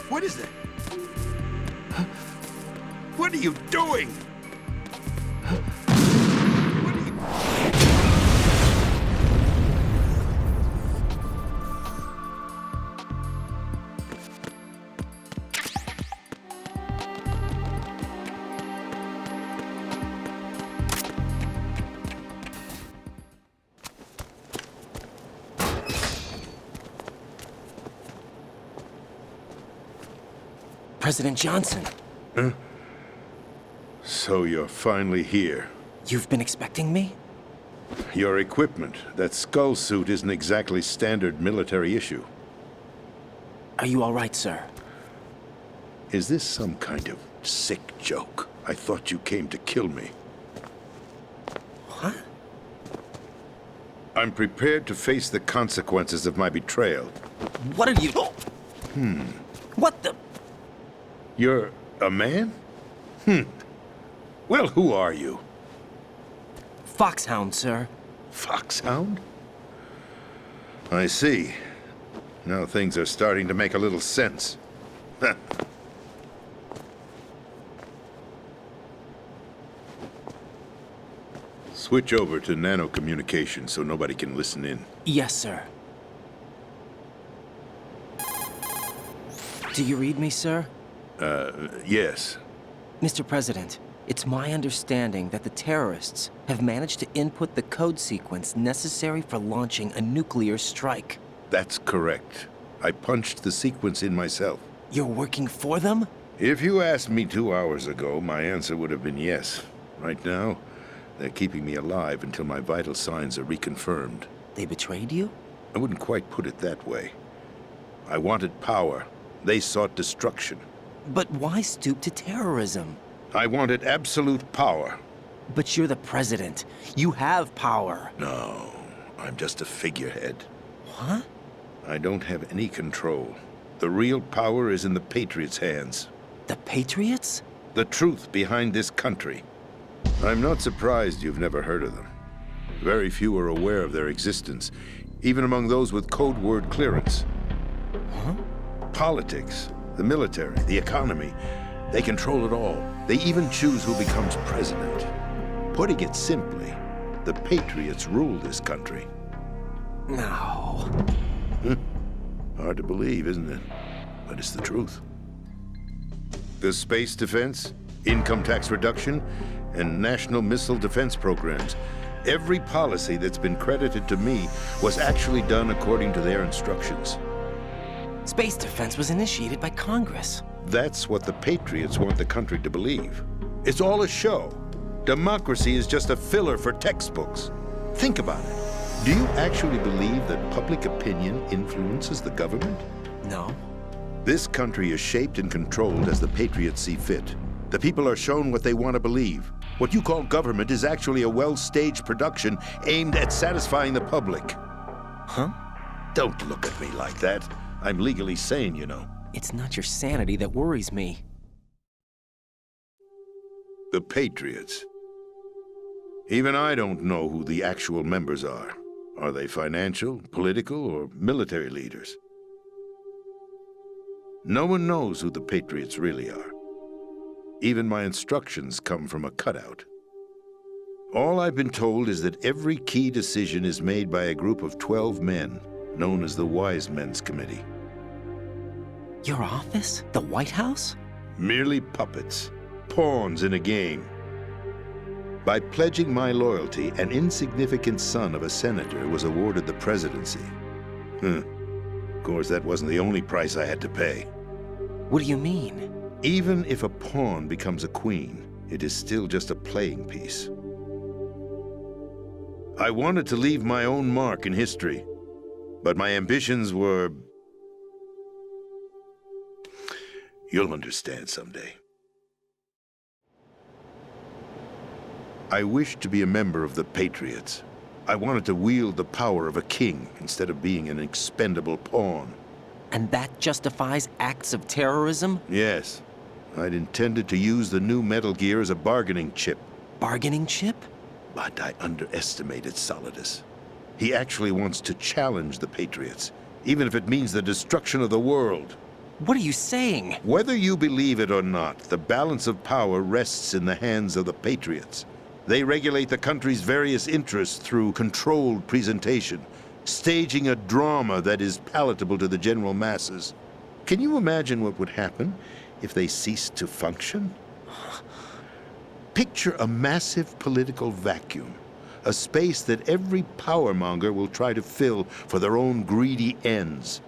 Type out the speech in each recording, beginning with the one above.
What is that? What are you doing? What are you... President Johnson. Huh? So you're finally here. You've been expecting me? Your equipment, that skull suit, isn't exactly standard military issue. Are you all right, sir? Is this some kind of sick joke? I thought you came to kill me. What? I'm prepared to face the consequences of my betrayal. What are you... What the... You're a man? Well, who are you? Foxhound, sir. Foxhound? I see. Now things are starting to make a little sense. Switch over to nano-communication so nobody can listen in. Yes, sir. Do you read me, sir? Yes. Mr. President, it's my understanding that the terrorists have managed to input the code sequence necessary for launching a nuclear strike. That's correct. I punched the sequence in myself. You're working for them? If you asked me 2 hours ago, my answer would have been yes. Right now, they're keeping me alive until my vital signs are reconfirmed. They betrayed you? I wouldn't quite put it that way. I wanted power. They sought destruction. But why stoop to terrorism? I wanted absolute power. But you're the president. You have power. No, I'm just a figurehead. What? I don't have any control. The real power is in the Patriots' hands. The Patriots? The truth behind this country. I'm not surprised you've never heard of them. Very few are aware of their existence, even among those with code word clearance. Huh? Politics, the military, the economy, they control it all. They even choose who becomes president. Putting it simply, the Patriots rule this country. No. Hard to believe, isn't it? But it's the truth. The space defense, income tax reduction, and national missile defense programs. Every policy that's been credited to me was actually done according to their instructions. Space defense was initiated by Congress. That's what the Patriots want the country to believe. It's all a show. Democracy is just a filler for textbooks. Think about it. Do you actually believe that public opinion influences the government? No. This country is shaped and controlled as the Patriots see fit. The people are shown what they want to believe. What you call government is actually a well-staged production aimed at satisfying the public. Huh? Don't look at me like that. I'm legally sane, you know. It's not your sanity that worries me. The Patriots. Even I don't know who the actual members are. Are they financial, political, or military leaders? No one knows who the Patriots really are. Even my instructions come from a cutout. All I've been told is that every key decision is made by a group of 12 men, known as the Wise Men's Committee. Your office? The White House? Merely puppets, pawns in a game. By pledging my loyalty, an insignificant son of a senator was awarded the presidency. Of course, that wasn't the only price I had to pay. What do you mean? Even if a pawn becomes a queen, it is still just a playing piece. I wanted to leave my own mark in history, but my ambitions were... You'll understand someday. I wished to be a member of the Patriots. I wanted to wield the power of a king instead of being an expendable pawn. And that justifies acts of terrorism? Yes. I'd intended to use the new Metal Gear as a bargaining chip. Bargaining chip? But I underestimated Solidus. He actually wants to challenge the Patriots, even if it means the destruction of the world. What are you saying? Whether you believe it or not, the balance of power rests in the hands of the Patriots. They regulate the country's various interests through controlled presentation, staging a drama that is palatable to the general masses. Can you imagine what would happen if they ceased to function? Picture a massive political vacuum, a space that every powermonger will try to fill for their own greedy ends.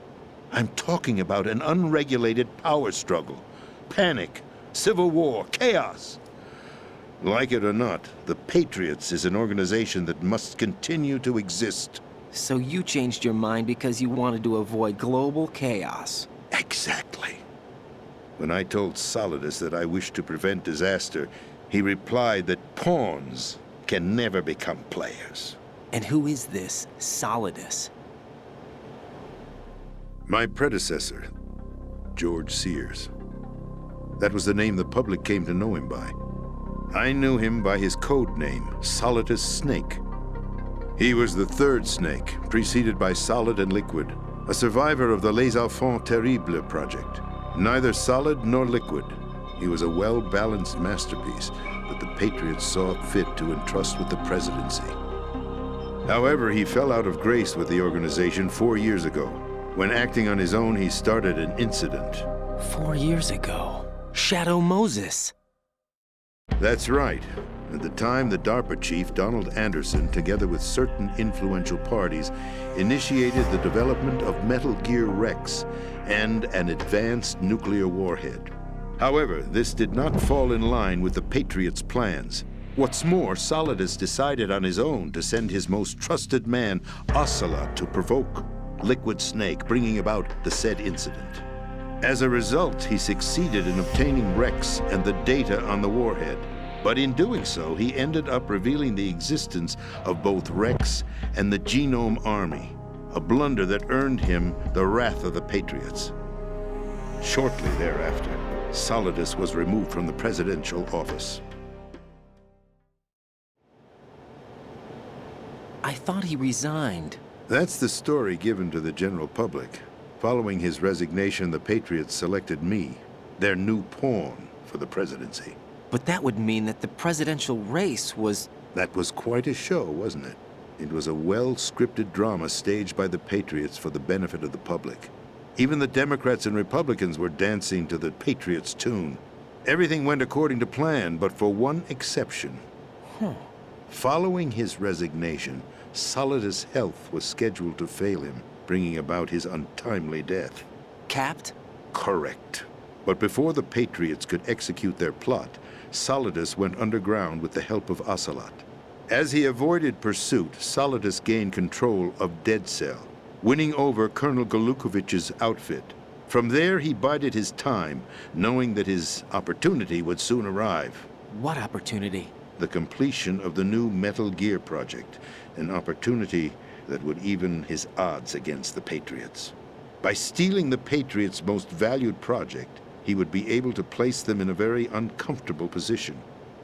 I'm talking about an unregulated power struggle, panic, civil war, chaos. Like it or not, the Patriots is an organization that must continue to exist. So you changed your mind because you wanted to avoid global chaos. Exactly. When I told Solidus that I wished to prevent disaster, he replied that pawns can never become players. And who is this Solidus? My predecessor, George Sears. That was the name the public came to know him by. I knew him by his code name, Solidus Snake. He was the third Snake, preceded by Solid and Liquid, a survivor of the Les Enfants Terribles project. Neither solid nor liquid, he was a well-balanced masterpiece that the Patriots saw fit to entrust with the presidency. However, he fell out of grace with the organization 4 years ago. When acting on his own, he started an incident. 4 years ago. Shadow Moses. That's right. At the time, the DARPA chief, Donald Anderson, together with certain influential parties, initiated the development of Metal Gear Rex and an advanced nuclear warhead. However, this did not fall in line with the Patriots' plans. What's more, Solidus decided on his own to send his most trusted man, Ocelot, to provoke Liquid Snake, bringing about the said incident. As a result, he succeeded in obtaining Rex and the data on the warhead. But in doing so, he ended up revealing the existence of both Rex and the Genome Army, a blunder that earned him the wrath of the Patriots. Shortly thereafter, Solidus was removed from the presidential office. I thought he resigned. That's the story given to the general public. Following his resignation, the Patriots selected me, their new pawn, for the presidency. But that would mean that the presidential race was... That was quite a show, wasn't it? It was a well-scripted drama staged by the Patriots for the benefit of the public. Even the Democrats and Republicans were dancing to the Patriots' tune. Everything went according to plan, but for one exception. Following his resignation, Solidus' health was scheduled to fail him, bringing about his untimely death. Capped? Correct. But before the Patriots could execute their plot, Solidus went underground with the help of Ocelot. As he avoided pursuit, Solidus gained control of Dead Cell, winning over Colonel Golukovich's outfit. From there, he bided his time, knowing that his opportunity would soon arrive. What opportunity? The completion of the new Metal Gear project, an opportunity that would even his odds against the Patriots. By stealing the Patriots' most valued project, he would be able to place them in a very uncomfortable position.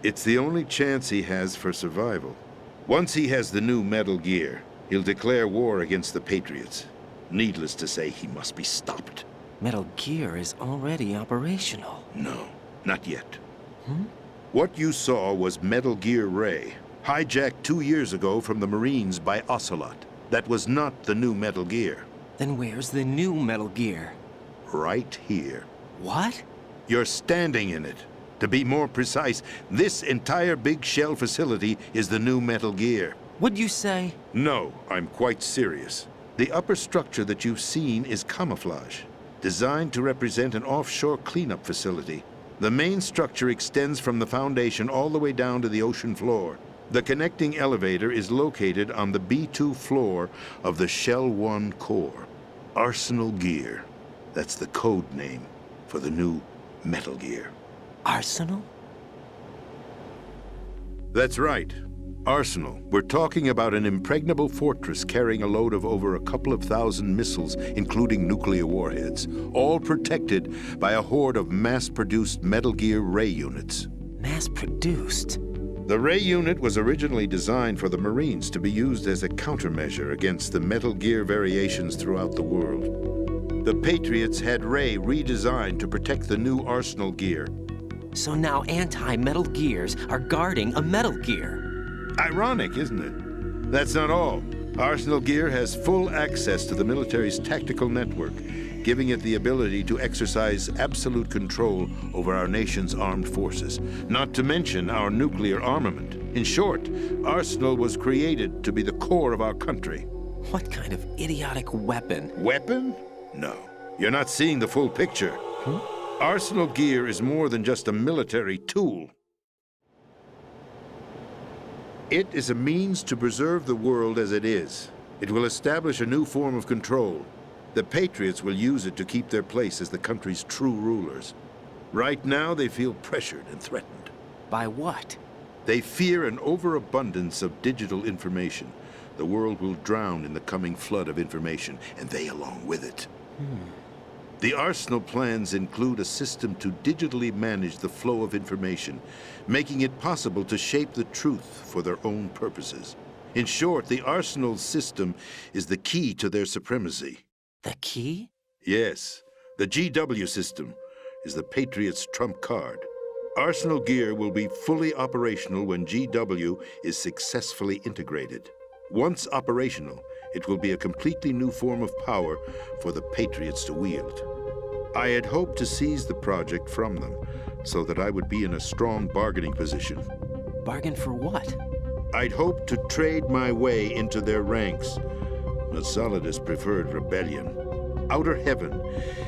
It's the only chance he has for survival. Once he has the new Metal Gear, he'll declare war against the Patriots. Needless to say, he must be stopped. Metal Gear is already operational. No, not yet. What you saw was Metal Gear Ray, hijacked 2 years ago from the Marines by Ocelot. That was not the new Metal Gear. Then where's the new Metal Gear? Right here. What? You're standing in it. To be more precise, this entire big shell facility is the new Metal Gear. What'd you say? No, I'm quite serious. The upper structure that you've seen is camouflage, designed to represent an offshore cleanup facility. The main structure extends from the foundation all the way down to the ocean floor. The connecting elevator is located on the B2 floor of the Shell 1 core. Arsenal Gear. That's the code name for the new Metal Gear. Arsenal? That's right. Arsenal. We're talking about an impregnable fortress carrying a load of over a couple of thousand missiles, including nuclear warheads, all protected by a horde of mass-produced Metal Gear Ray units. Mass-produced? The Ray unit was originally designed for the Marines to be used as a countermeasure against the Metal Gear variations throughout the world. The Patriots had Ray redesigned to protect the new Arsenal gear. So now anti-Metal Gears are guarding a Metal Gear. Ironic, isn't it? That's not all. Arsenal Gear has full access to the military's tactical network, giving it the ability to exercise absolute control over our nation's armed forces, not to mention our nuclear armament. In short, Arsenal was created to be the core of our country. What kind of idiotic weapon? Weapon? No. You're not seeing the full picture. Arsenal Gear is more than just a military tool. It is a means to preserve the world as it is. It will establish a new form of control. The Patriots will use it to keep their place as the country's true rulers. Right now, they feel pressured and threatened. By what? They fear an overabundance of digital information. The world will drown in the coming flood of information, and they along with it. The Arsenal plans include a system to digitally manage the flow of information, making it possible to shape the truth for their own purposes. In short, the Arsenal system is the key to their supremacy. The key? Yes, the GW system is the Patriots' trump card. Arsenal Gear will be fully operational when GW is successfully integrated. Once operational, it will be a completely new form of power for the Patriots to wield. I had hoped to seize the project from them, so that I would be in a strong bargaining position. Bargain for what? I'd hoped to trade my way into their ranks, but Solidus preferred rebellion. Outer Heaven,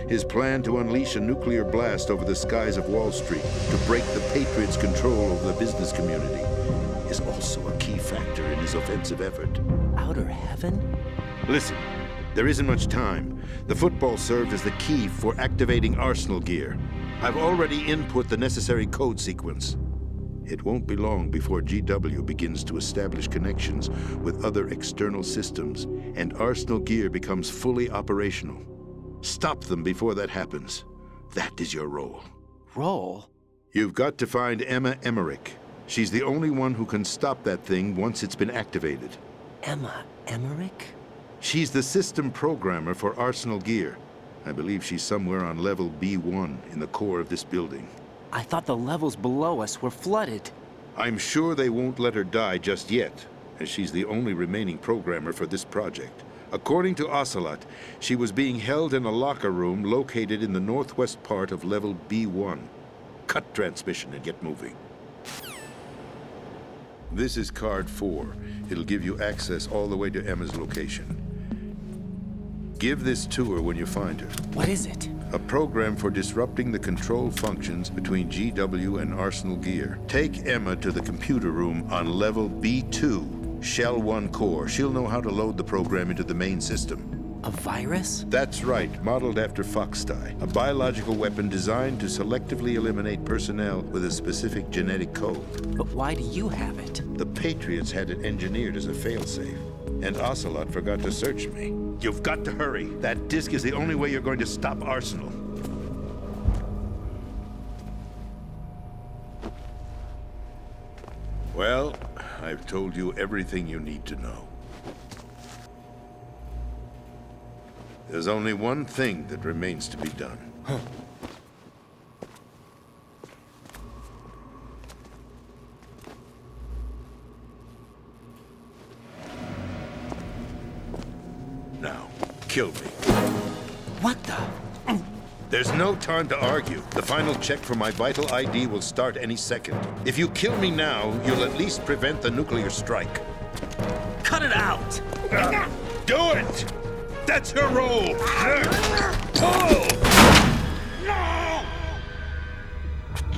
his plan to unleash a nuclear blast over the skies of Wall Street to break the Patriots' control over the business community, is also a key factor in his offensive effort. Outer Heaven? Listen, there isn't much time. The football served as the key for activating Arsenal Gear. I've already input the necessary code sequence. It won't be long before GW begins to establish connections with other external systems, and Arsenal Gear becomes fully operational. Stop them before that happens. That is your role. Role? You've got to find Emma Emmerich. She's the only one who can stop that thing once it's been activated. Emma Emmerich? She's the system programmer for Arsenal Gear. I believe she's somewhere on level B1 in the core of this building. I thought the levels below us were flooded. I'm sure they won't let her die just yet, as she's the only remaining programmer for this project. According to Ocelot, she was being held in a locker room located in the northwest part of level B1. Cut transmission and get moving. This is card 4. It'll give you access all the way to Emma's location. Give this to her when you find her. What is it? A program for disrupting the control functions between GW and Arsenal Gear. Take Emma to the computer room on level B2, Shell 1 core. She'll know how to load the program into the main system. A virus? That's right, modeled after Foxdie, a biological weapon designed to selectively eliminate personnel with a specific genetic code. But why do you have it? The Patriots had it engineered as a failsafe, and Ocelot forgot to search me. You've got to hurry. That disk is the only way you're going to stop Arsenal. Well, I've told you everything you need to know. There's only one thing that remains to be done. Now, kill me. What the? There's no time to argue. The final check for my vital ID will start any second. If you kill me now, you'll at least prevent the nuclear strike. Cut it out! Do it! That's her role! Pull! No!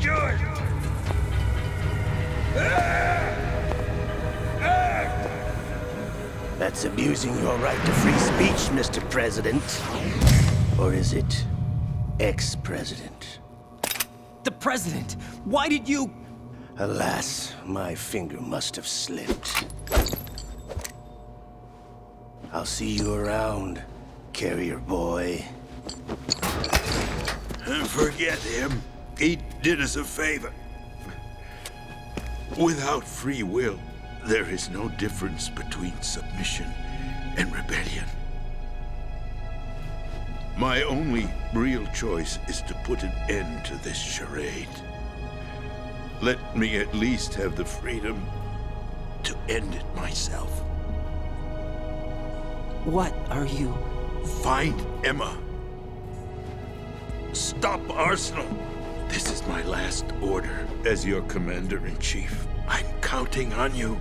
Good! That's abusing your right to free speech, Mr. President. Or is it ex-president? The President! Why did you... Alas, my finger must have slipped. I'll see you around, carrier boy. Forget him. He did us a favor. Without free will, there is no difference between submission and rebellion. My only real choice is to put an end to this charade. Let me at least have the freedom to end it myself. What are you... Find Emma. Stop Arsenal. This is my last order as your commander-in-chief. I'm counting on you.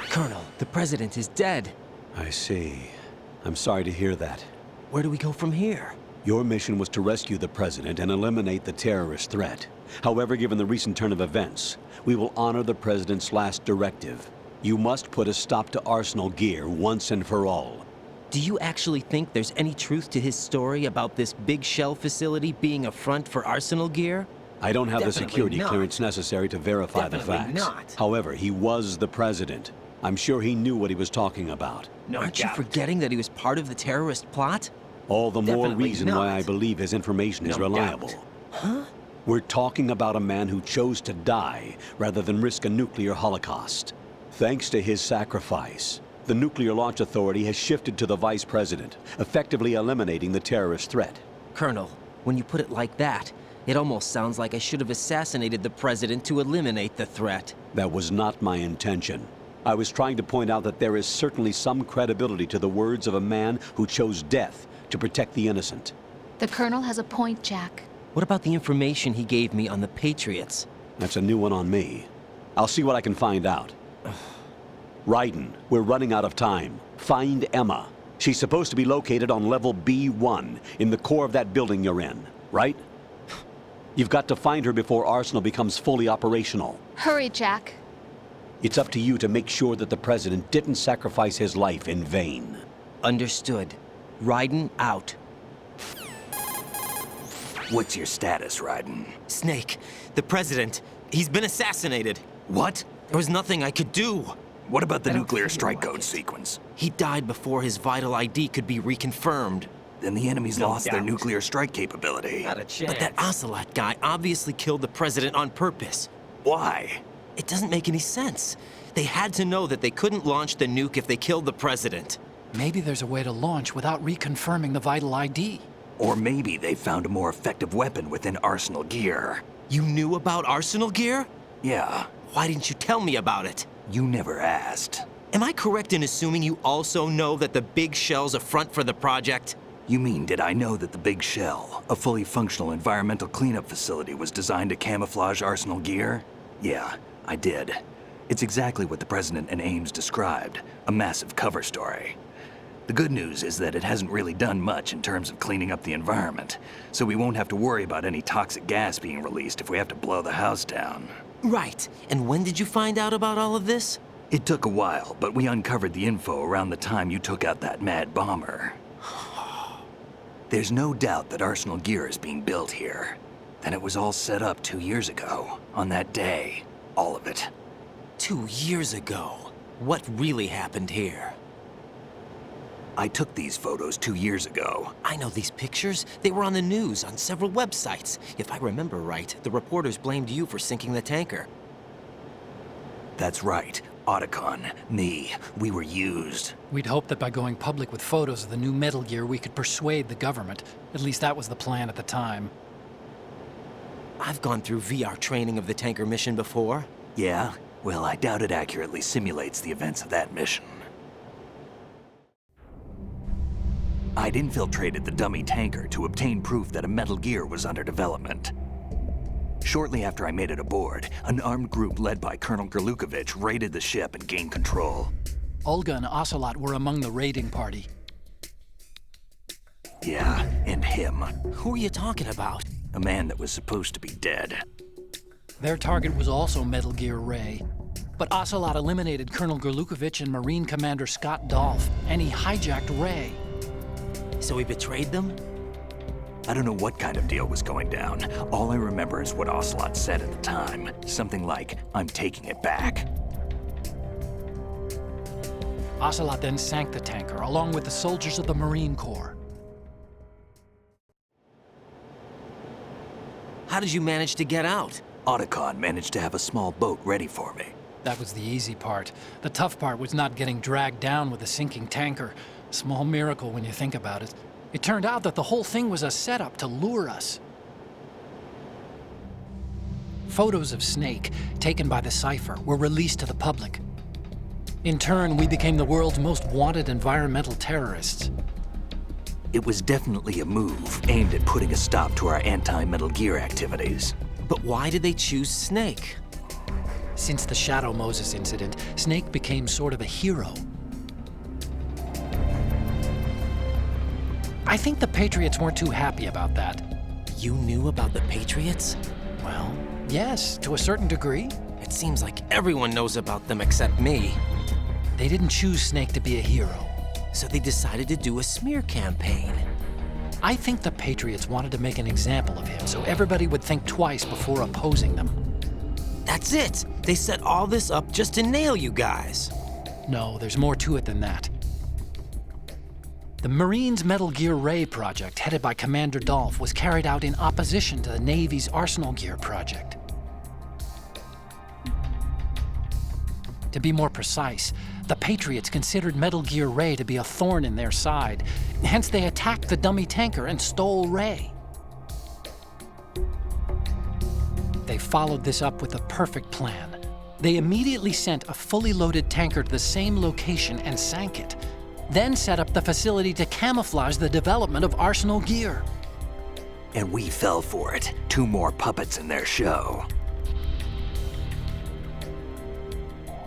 Colonel, the President is dead. I see. I'm sorry to hear that. Where do we go from here? Your mission was to rescue the President and eliminate the terrorist threat. However, given the recent turn of events, we will honor the President's last directive. You must put a stop to Arsenal Gear once and for all. Do you actually think there's any truth to his story about this big shell facility being a front for Arsenal Gear? I don't have the Definitely security not. clearance necessary to verify the Definitely facts. not. However, he was the President. I'm sure he knew what he was talking about. Aren't you forgetting that he was part of the terrorist plot? All the more Definitely reason why I not. believe his information is No reliable. doubt. Huh? We're talking about a man who chose to die rather than risk a nuclear holocaust. Thanks to his sacrifice, the Nuclear Launch Authority has shifted to the Vice President, effectively eliminating the terrorist threat. Colonel, when you put it like that, it almost sounds like I should have assassinated the President to eliminate the threat. That was not my intention. I was trying to point out that there is certainly some credibility to the words of a man who chose death to protect the innocent. The Colonel has a point, Jack. What about the information he gave me on the Patriots? That's a new one on me. I'll see what I can find out. Raiden, we're running out of time. Find Emma. She's supposed to be located on level B1, in the core of that building you're in, right? You've got to find her before Arsenal becomes fully operational. Hurry, Jack. It's up to you to make sure that the President didn't sacrifice his life in vain. Understood. Raiden out. What's your status, Raiden? Snake, the President, he's been assassinated. What? There was nothing I could do. What about the nuclear strike code sequence? He died before his vital ID could be reconfirmed. Then the enemy's lost their nuclear strike capability. But that Ocelot guy obviously killed the President on purpose. Why? It doesn't make any sense. They had to know that they couldn't launch the nuke if they killed the President. Maybe there's a way to launch without reconfirming the vital ID. Or maybe they found a more effective weapon within Arsenal gear. You knew about Arsenal gear? Yeah, Why didn't you tell me about it? you never asked. Am I correct in assuming you also know that the Big Shell's a front for the project? You mean, did I know that the Big Shell, a fully functional environmental cleanup facility, was designed to camouflage Arsenal gear? Yeah, I did. It's exactly what the President and Ames described, a massive cover story. The good news is that it hasn't really done much in terms of cleaning up the environment, so we won't have to worry about any toxic gas being released if we have to blow the house down. Right. And when did you find out about all of this? It took a while, but we uncovered the info around the time you took out that mad bomber. There's no doubt that Arsenal gear is being built here. Then it was all set up 2 years ago, on that day. All of it. 2 years ago. What really happened here? I took these photos 2 years ago. I know these pictures. They were on the news, on several websites. If I remember right, the reporters blamed you for sinking the tanker. That's right. Otacon, me, we were used. We'd hoped that by going public with photos of the new Metal Gear, we could persuade the government. At least that was the plan at the time. I've gone through VR training of the tanker mission before. Yeah? Well, I doubt it accurately simulates the events of that mission. I'd infiltrated the dummy tanker to obtain proof that a Metal Gear was under development. Shortly after I made it aboard, an armed group led by Colonel Gerlukovich raided the ship and gained control. Olga and Ocelot were among the raiding party. Yeah, and him. Who are you talking about? A man that was supposed to be dead. Their target was also Metal Gear Ray. But Ocelot eliminated Colonel Gerlukovich and Marine Commander Scott Dolph, and he hijacked Ray. So he betrayed them? I don't know what kind of deal was going down. All I remember is what Ocelot said at the time. Something like, "I'm taking it back." Ocelot then sank the tanker, along with the soldiers of the Marine Corps. How did you manage to get out? Otacon managed to have a small boat ready for me. That was the easy part. The tough part was not getting dragged down with a sinking tanker. A small miracle when you think about it. It turned out that the whole thing was a setup to lure us. Photos of Snake, taken by the Cypher, were released to the public. In turn, we became the world's most wanted environmental terrorists. It was definitely a move aimed at putting a stop to our anti-Metal Gear activities. But why did they choose Snake? Since the Shadow Moses incident, Snake became sort of a hero. I think the Patriots weren't too happy about that. You knew about the Patriots? Well, yes, to a certain degree. It seems like everyone knows about them except me. They didn't choose Snake to be a hero. So they decided to do a smear campaign. I think the Patriots wanted to make an example of him so everybody would think twice before opposing them. That's it! They set all this up just to nail you guys. No, there's more to it than that. The Marines' Metal Gear Ray project, headed by Commander Dolph, was carried out in opposition to the Navy's Arsenal Gear project. To be more precise, the Patriots considered Metal Gear Ray to be a thorn in their side. Hence, they attacked the dummy tanker and stole Ray. They followed this up with a perfect plan. They immediately sent a fully loaded tanker to the same location and sank it, then set up the facility to camouflage the development of Arsenal Gear. And we fell for it. 2 more puppets in their show.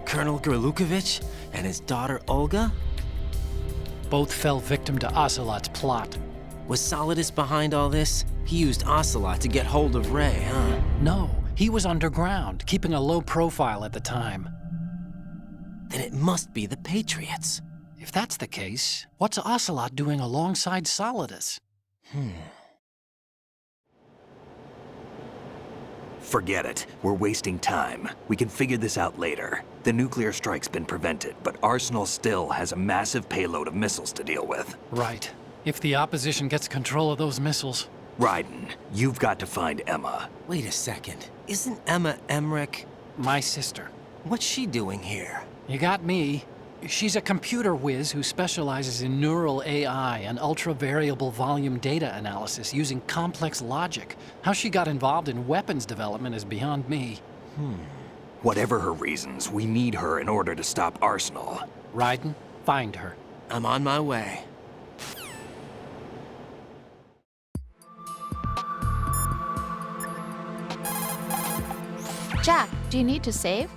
Colonel Gerlukovich and his daughter Olga? both fell victim to Ocelot's plot. Was Solidus behind all this? He used Ocelot to get hold of Ray, huh? No, he was underground, keeping a low profile at the time. Then it must be the Patriots. If that's the case, what's Ocelot doing alongside Solidus? Forget it. We're wasting time. We can figure this out later. The nuclear strike's been prevented, but Arsenal still has a massive payload of missiles to deal with. Right. If the opposition gets control of those missiles. Raiden, you've got to find Emma. Wait a second. Isn't Emma Emmerich? My sister. What's she doing here? You got me. She's a computer whiz who specializes in neural AI and ultra-variable volume data analysis using complex logic. How she got involved in weapons development is beyond me. Whatever her reasons, we need her in order to stop Arsenal. Raiden, find her. I'm on my way. Jack, do you need to save?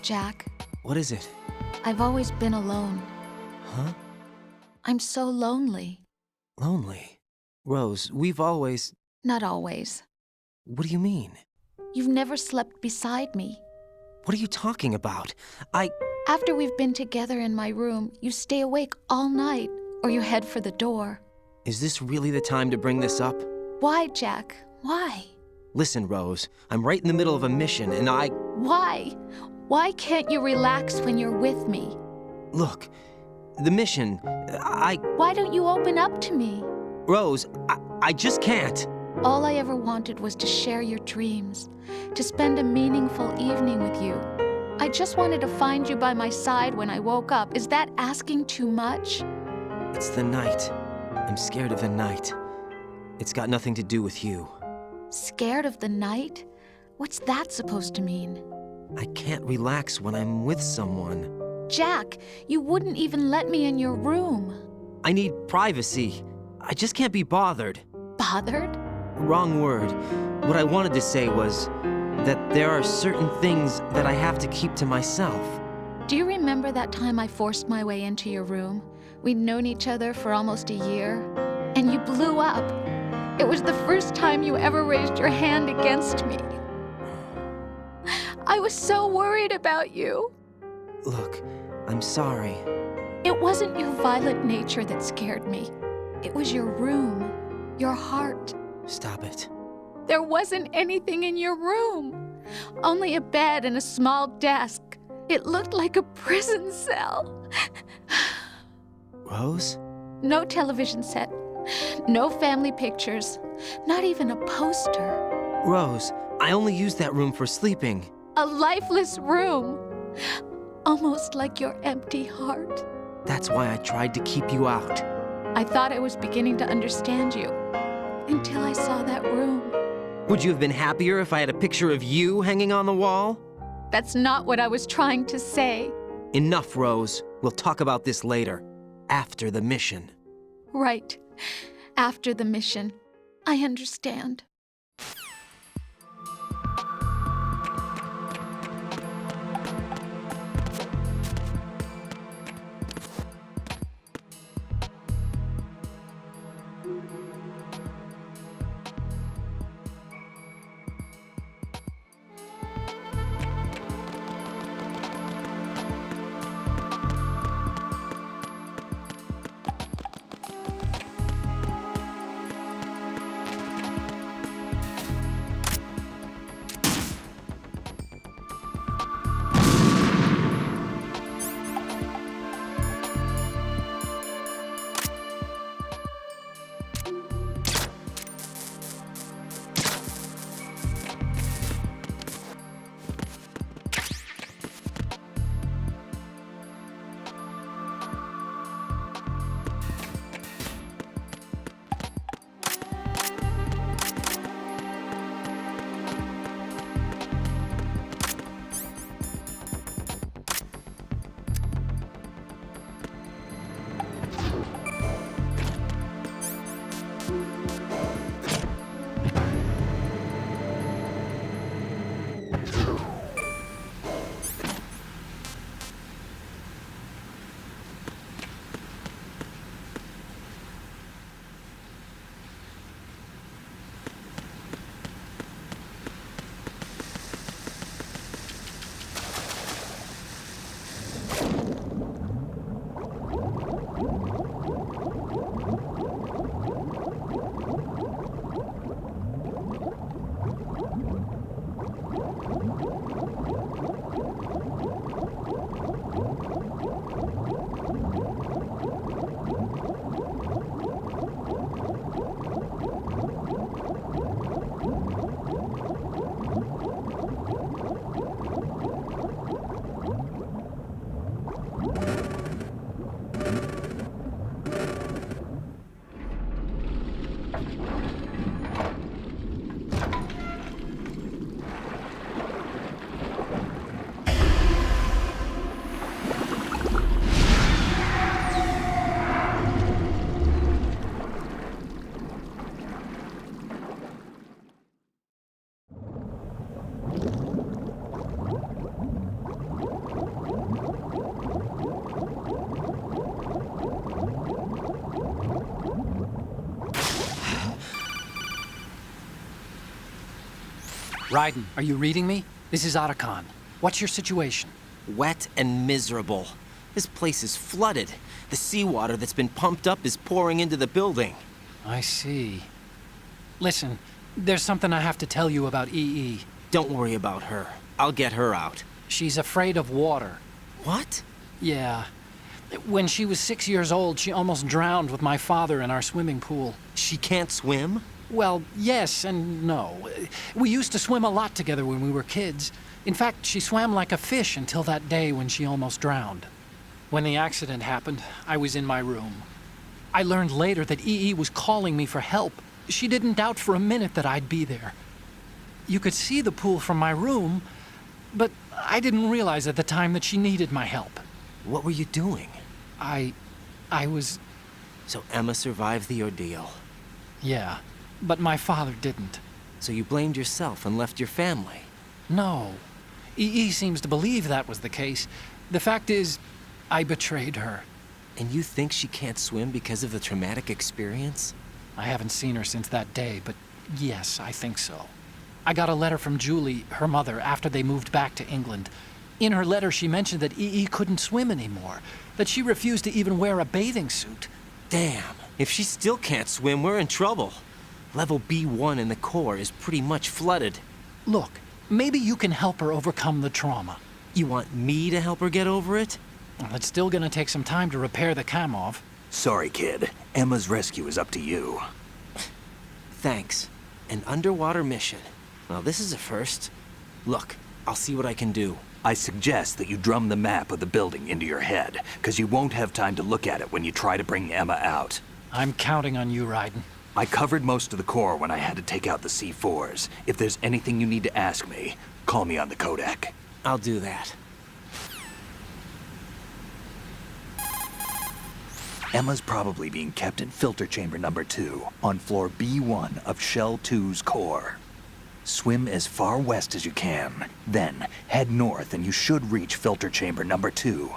Jack, What is it? I've always been alone. Huh? I'm so lonely. Lonely. Rose, we've always... Not always. What do you mean? You've never slept beside me. What are you talking about? After we've been together in my room, you stay awake all night, or you head for the door. Is this really the time to bring this up? Why, Jack? Why? Listen, Rose, I'm right in the middle of a mission and Why? Why can't you relax when you're with me? Look, the mission, Why don't you open up to me? Rose, I just can't. All I ever wanted was to share your dreams, to spend a meaningful evening with you. I just wanted to find you by my side when I woke up. Is that asking too much? It's the night. I'm scared of the night. It's got nothing to do with you. Scared of the night? What's that supposed to mean? I can't relax when I'm with someone. Jack, you wouldn't even let me in your room. I need privacy. I just can't be bothered. Bothered? Wrong word. What I wanted to say was that there are certain things that I have to keep to myself. Do you remember that time I forced my way into your room? We'd known each other for almost a year, and you blew up. It was the first time you ever raised your hand against me. I was so worried about you. Look, I'm sorry. It wasn't your violent nature that scared me. It was your room, your heart. Stop it. There wasn't anything in your room. Only a bed and a small desk. It looked like a prison cell. Rose? No television set. No family pictures. Not even a poster. Rose, I only use that room for sleeping. A lifeless room. Almost like your empty heart. That's why I tried to keep you out. I thought I was beginning to understand you. Until I saw that room. Would you have been happier if I had a picture of you hanging on the wall? That's not what I was trying to say. Enough, Rose. We'll talk about this later. After the mission. Right. After the mission. I understand. Raiden, are you reading me? This is Otacon. What's your situation? Wet and miserable. This place is flooded. The seawater that's been pumped up is pouring into the building. I see. Listen, there's something I have to tell you about EE. Don't worry about her. I'll get her out. She's afraid of water. What? Yeah. When she was 6 years old, she almost drowned with my father in our swimming pool. She can't swim? Well, yes and no. We used to swim a lot together when we were kids. In fact, she swam like a fish until that day when she almost drowned. When the accident happened, I was in my room. I learned later that EE was calling me for help. She didn't doubt for a minute that I'd be there. You could see the pool from my room, but I didn't realize at the time that she needed my help. What were you doing? I was... So Emma survived the ordeal. Yeah, but my father didn't. So you blamed yourself and left your family? No. EE seems to believe that was the case. The fact is, I betrayed her. And you think she can't swim because of the traumatic experience? I haven't seen her since that day, but yes, I think so. I got a letter from Julie, her mother, after they moved back to England. In her letter, she mentioned that EE couldn't swim anymore, that she refused to even wear a bathing suit. Damn, if she still can't swim, we're in trouble. Level B1 in the core is pretty much flooded. Look, maybe you can help her overcome the trauma. You want me to help her get over it? Well, it's still gonna take some time to repair the Kamov. Sorry, kid. Emma's rescue is up to you. Thanks. An underwater mission. Well, this is a first. Look, I'll see what I can do. I suggest that you drum the map of the building into your head, because you won't have time to look at it when you try to bring Emma out. I'm counting on you, Raiden. I covered most of the core when I had to take out the C4s. If there's anything you need to ask me, call me on the Kodak. I'll do that. Emma's probably being kept in filter chamber number 2 on floor B1 of Shell 2's core. Swim as far west as you can, then head north and you should reach filter chamber number 2.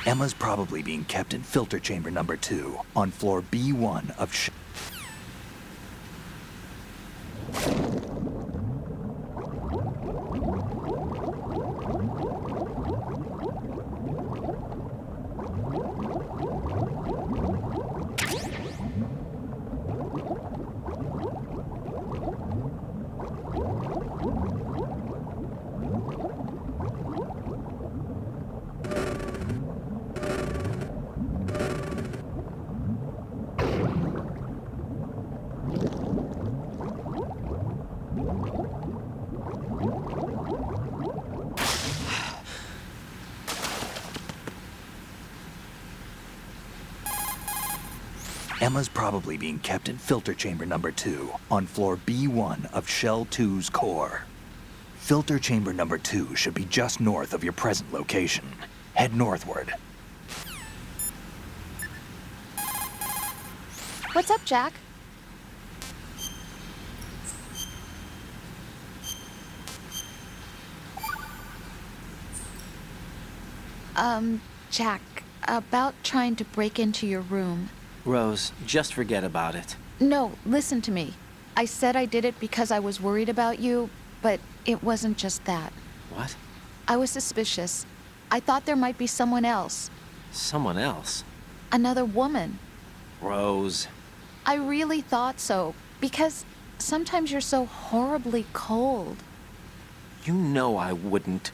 Emma's probably being kept in filter chamber number 2 on floor B1 of Emma's probably being kept in filter chamber number 2 on floor B1 of Shell 2's core. Filter chamber number 2 should be just north of your present location. Head northward. What's up, Jack? Jack, about trying to break into your room. Rose, just forget about it. No, listen to me. I said I did it because I was worried about you, but it wasn't just that. What? I was suspicious. I thought there might be someone else. Someone else? Another woman. Rose. I really thought so, because sometimes you're so horribly cold. You know I wouldn't.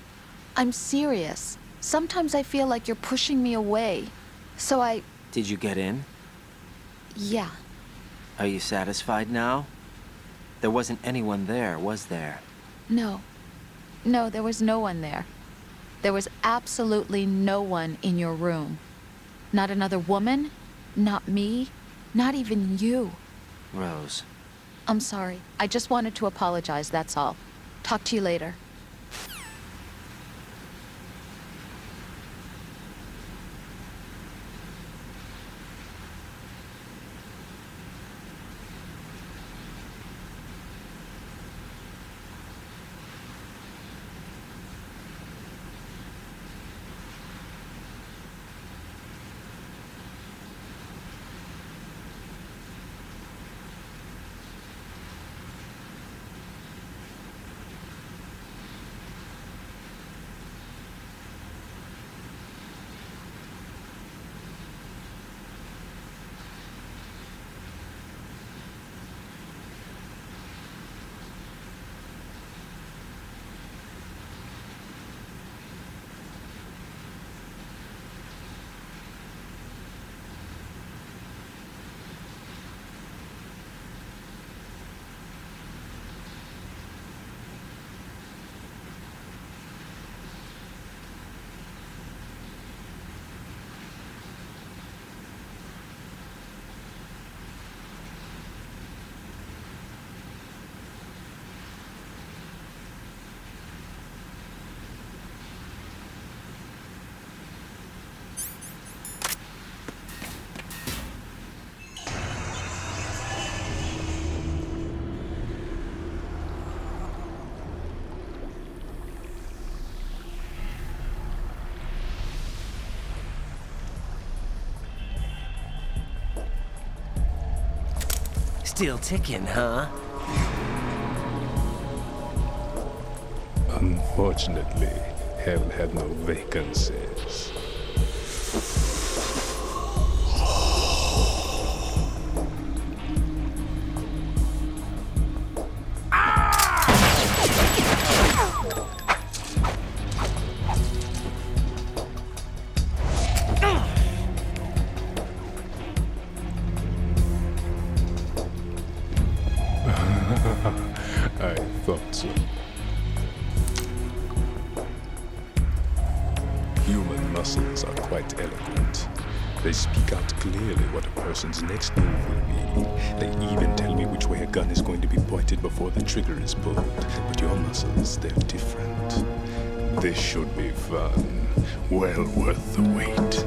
I'm serious. Sometimes I feel like you're pushing me away. So I... Did you get in? Yeah. Are you satisfied now? There wasn't anyone there, was there? No. No, there was no one there. There was absolutely no one in your room. Not another woman, not me, not even you. Rose. I'm sorry. I just wanted to apologize, that's all. Talk to you later. Still ticking, huh? Unfortunately, Hell had no vacancies. I thought so. Human muscles are quite eloquent. They speak out clearly what a person's next move will be. They even tell me which way a gun is going to be pointed before the trigger is pulled. But your muscles, they're different. This should be fun. Well worth the wait.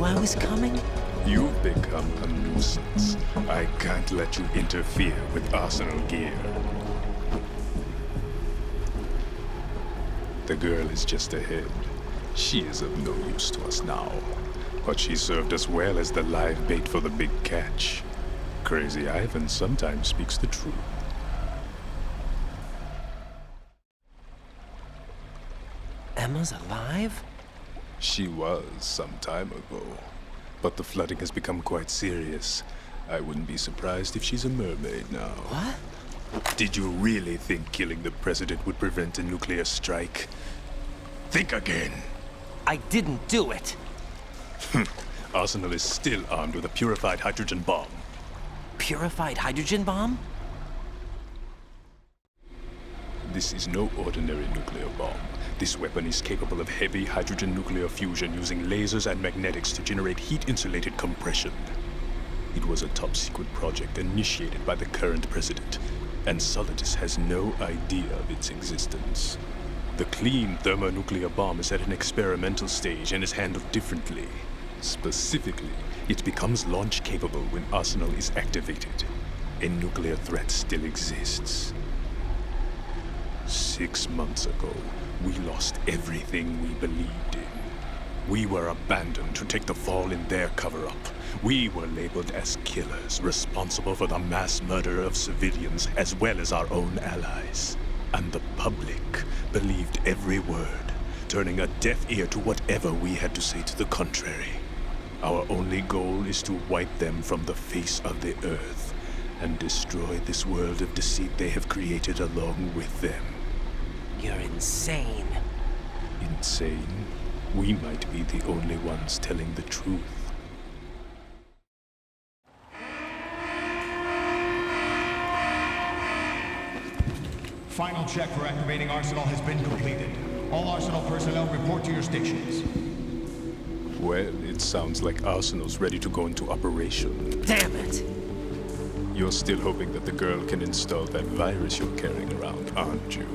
I was coming? You've become a nuisance. I can't let you interfere with Arsenal gear. The girl is just ahead. She is of no use to us now. But she served us well as the live bait for the big catch. Crazy Ivan sometimes speaks the truth. Emma's alive? She was some time ago. But the flooding has become quite serious. I wouldn't be surprised if she's a mermaid now. What? Did you really think killing the president would prevent a nuclear strike? Think again. I didn't do it. Arsenal is still armed with a purified hydrogen bomb. Purified hydrogen bomb? This is no ordinary nuclear bomb. This weapon is capable of heavy hydrogen nuclear fusion using lasers and magnetics to generate heat-insulated compression. It was a top-secret project initiated by the current president, and Solidus has no idea of its existence. The clean thermonuclear bomb is at an experimental stage and is handled differently. Specifically, it becomes launch-capable when Arsenal is activated. A nuclear threat still exists. 6 months ago, we lost everything we believed in. We were abandoned to take the fall in their cover-up. We were labeled as killers, responsible for the mass murder of civilians as well as our own allies. And the public believed every word, turning a deaf ear to whatever we had to say to the contrary. Our only goal is to wipe them from the face of the earth and destroy this world of deceit they have created along with them. You're insane. Insane? We might be the only ones telling the truth. Final check for activating Arsenal has been completed. All Arsenal personnel report to your stations. Well, it sounds like Arsenal's ready to go into operation. Damn it! You're still hoping that the girl can install that virus you're carrying around, aren't you?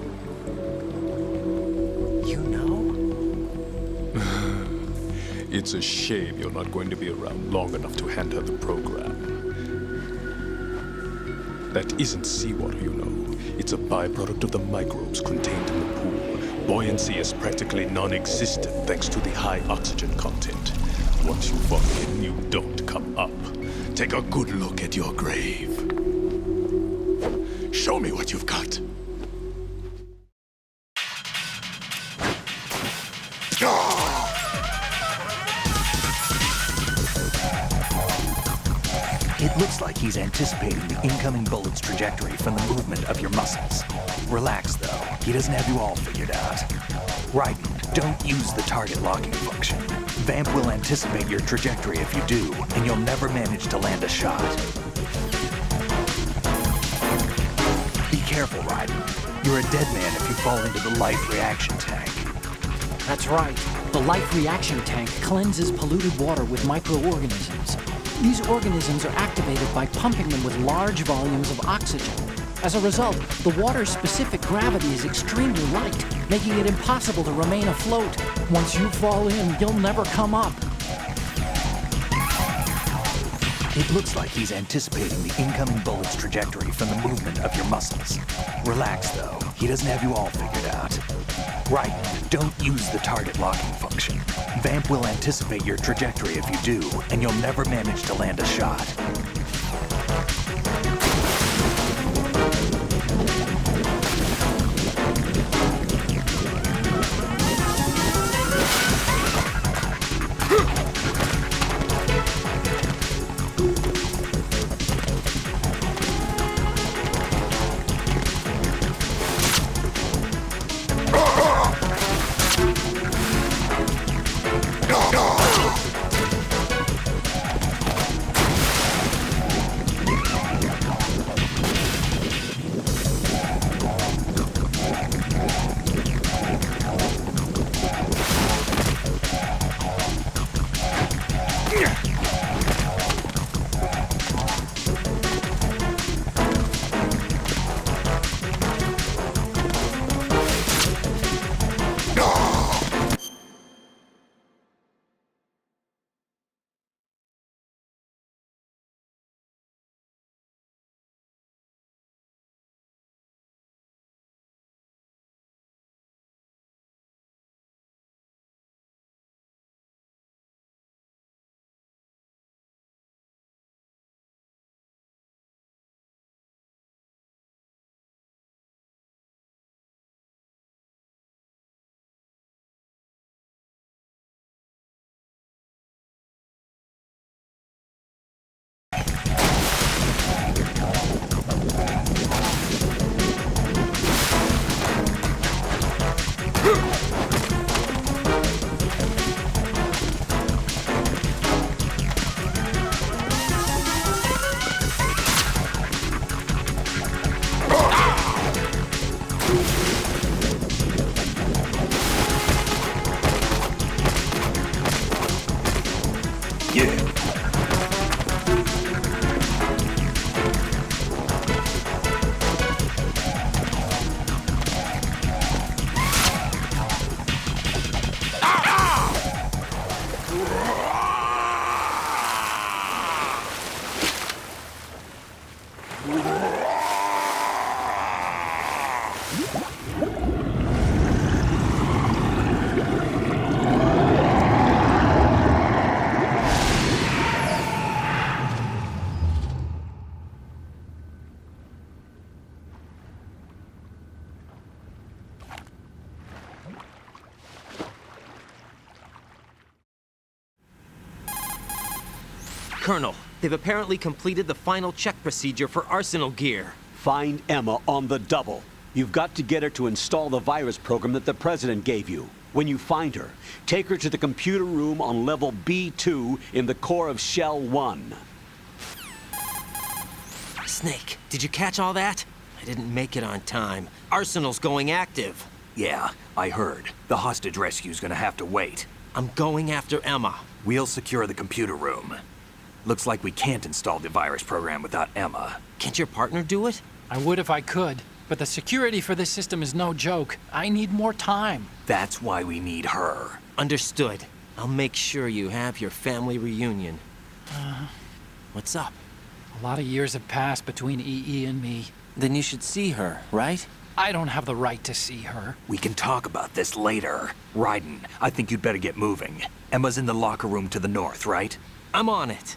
You know? It's a shame you're not going to be around long enough to hand her the program. That isn't seawater, you know. It's a byproduct of the microbes contained in the pool. Buoyancy is practically non-existent thanks to the high oxygen content. Once you fall in, you don't come up. Take a good look at your grave. Show me what you've got. It looks like he's anticipating the incoming bullet's trajectory from the movement of your muscles. Relax, though. He doesn't have you all figured out. Raiden, don't use the target locking function. Vamp will anticipate your trajectory if you do, and you'll never manage to land a shot. Be careful, Raiden. You're a dead man if you fall into the life reaction tank. That's right. The life reaction tank cleanses polluted water with microorganisms. These organisms are activated by pumping them with large volumes of oxygen. As a result, the water's specific gravity is extremely light, making it impossible to remain afloat. Once you fall in, you'll never come up. It looks like he's anticipating the incoming bullet's trajectory from the movement of your muscles. Relax, though. He doesn't have you all figured out. Right, don't use the target locking function. Vamp will anticipate your trajectory if you do, and you'll never manage to land a shot. Colonel, they've apparently completed the final check procedure for arsenal gear. Find Emma on the double. You've got to get her to install the virus program that the President gave you. When you find her, take her to the computer room on level B2 in the core of Shell 1. Snake, did you catch all that? I didn't make it on time. Arsenal's going active. Yeah, I heard. The hostage rescue's gonna have to wait. I'm going after Emma. We'll secure the computer room. Looks like we can't install the virus program without Emma. Can't your partner do it? I would if I could, but the security for this system is no joke. I need more time. That's why we need her. Understood. I'll make sure you have your family reunion. What's up? A lot of years have passed between EE and me. Then you should see her, right? I don't have the right to see her. We can talk about this later. Raiden, I think you'd better get moving. Emma's in the locker room to the north, right? I'm on it.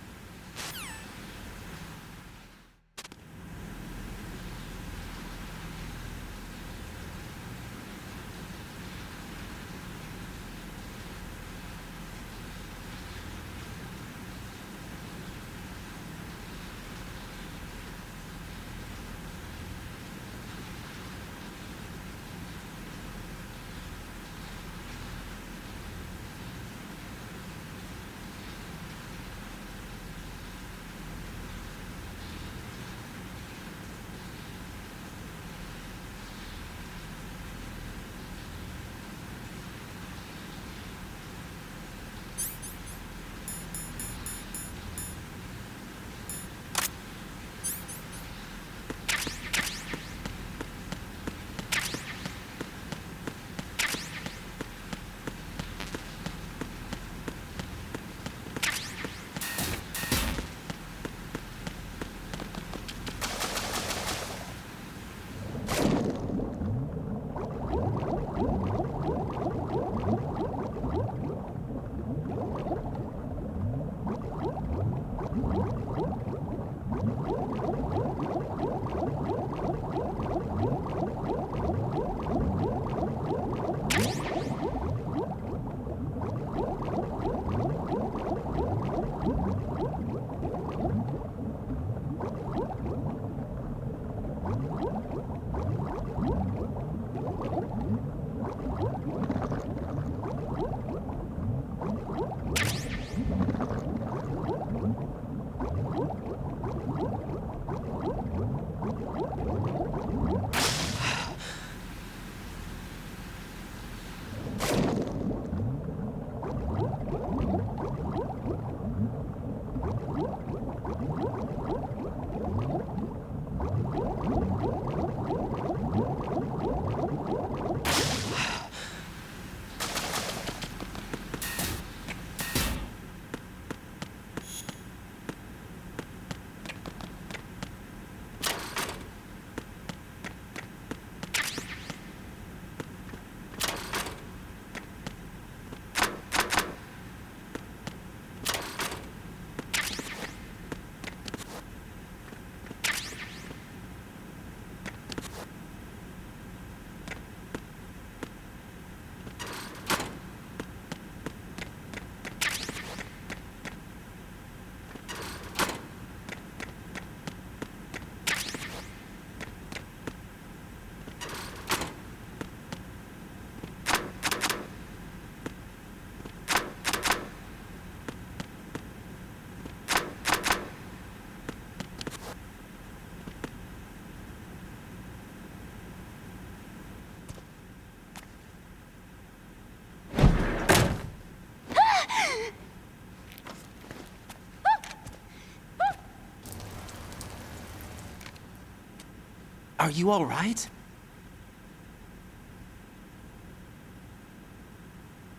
Are you all right?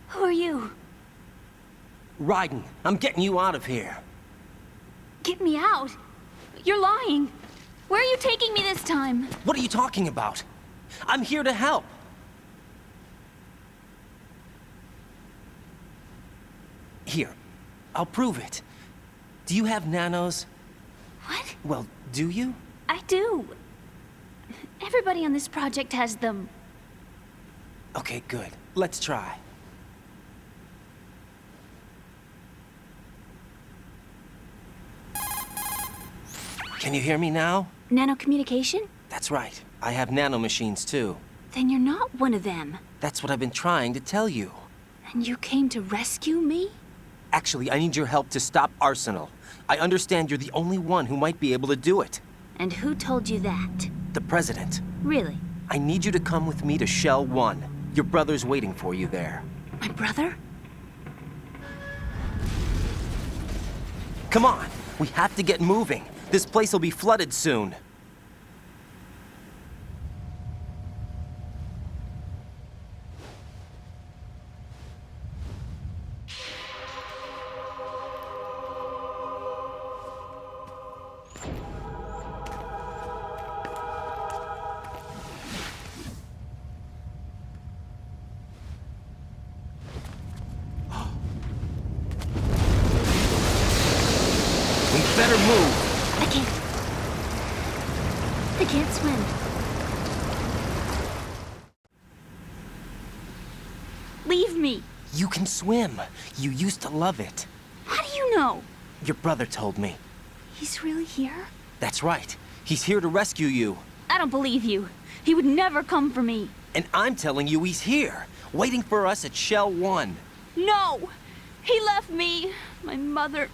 Who are you? Raiden, I'm getting you out of here. Get me out. You're lying. Where are you taking me this time? What are you talking about? I'm here to help. Here, I'll prove it. Do you have nanos? What? Well, do you? I do. Everybody on this project has them. Okay, good. Let's try. Can you hear me now? Nanocommunication? That's right. I have nanomachines too. Then you're not one of them. That's what I've been trying to tell you. And you came to rescue me? Actually, I need your help to stop Arsenal. I understand you're the only one who might be able to do it. And who told you that? The President. Really? I need you to come with me to Shell 1. Your brother's waiting for you there. My brother? Come on! We have to get moving. This place will be flooded soon. We better move. I can't swim. Leave me. You can swim. You used to love it. How do you know? Your brother told me. He's really here? That's right. He's here to rescue you. I don't believe you. He would never come for me. And I'm telling you he's here, waiting for us at Shell 1. No! He left me, my mother,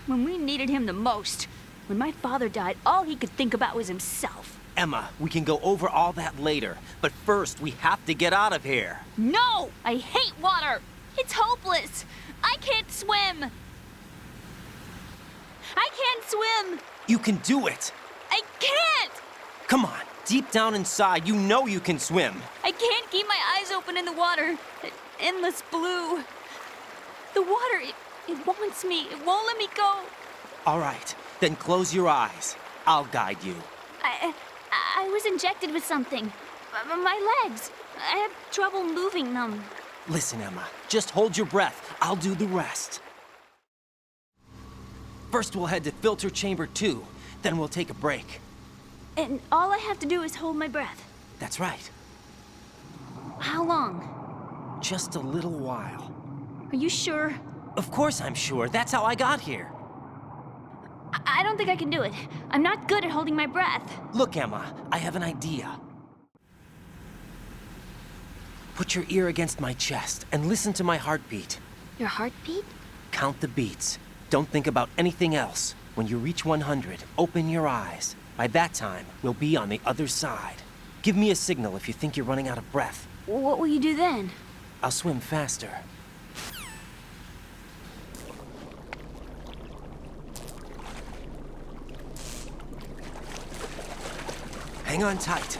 when we needed him the most. When my father died, all he could think about was himself. Emma, we can go over all that later, but first we have to get out of here. No! I hate water! It's hopeless! I can't swim! I can't swim! You can do it! I can't! Come on, deep down inside, you know you can swim. I can't keep my eyes open in the water. Endless blue. The water, it wants me. It won't let me go. All right, then close your eyes. I'll guide you. I was injected with something. My legs. I have trouble moving them. Listen, Emma, just hold your breath. I'll do the rest. First, we'll head to filter chamber 2. Then we'll take a break. And all I have to do is hold my breath. That's right. How long? Just a little while. Are you sure? Of course I'm sure. That's how I got here. I don't think I can do it. I'm not good at holding my breath. Look, Emma, I have an idea. Put your ear against my chest and listen to my heartbeat. Your heartbeat? Count the beats. Don't think about anything else. When you reach 100, open your eyes. By that time, we'll be on the other side. Give me a signal if you think you're running out of breath. What will you do then? I'll swim faster. Hang on tight.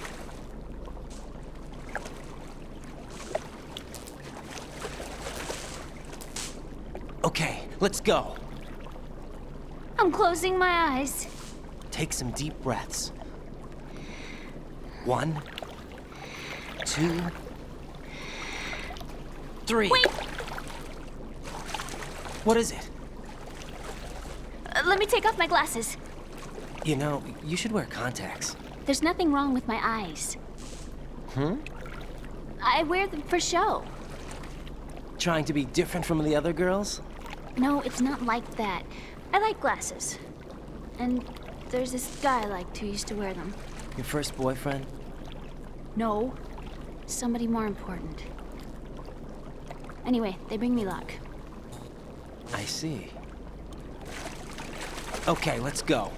Okay, let's go. I'm closing my eyes. Take some deep breaths. 1, 2, 3. Wait! What is it? Let me take off my glasses. You know, you should wear contacts. There's nothing wrong with my eyes. I wear them for show. Trying to be different from the other girls? No, it's not like that. I like glasses. And there's this guy I liked who used to wear them. Your first boyfriend? No. Somebody more important. Anyway, they bring me luck. I see. Okay, let's go.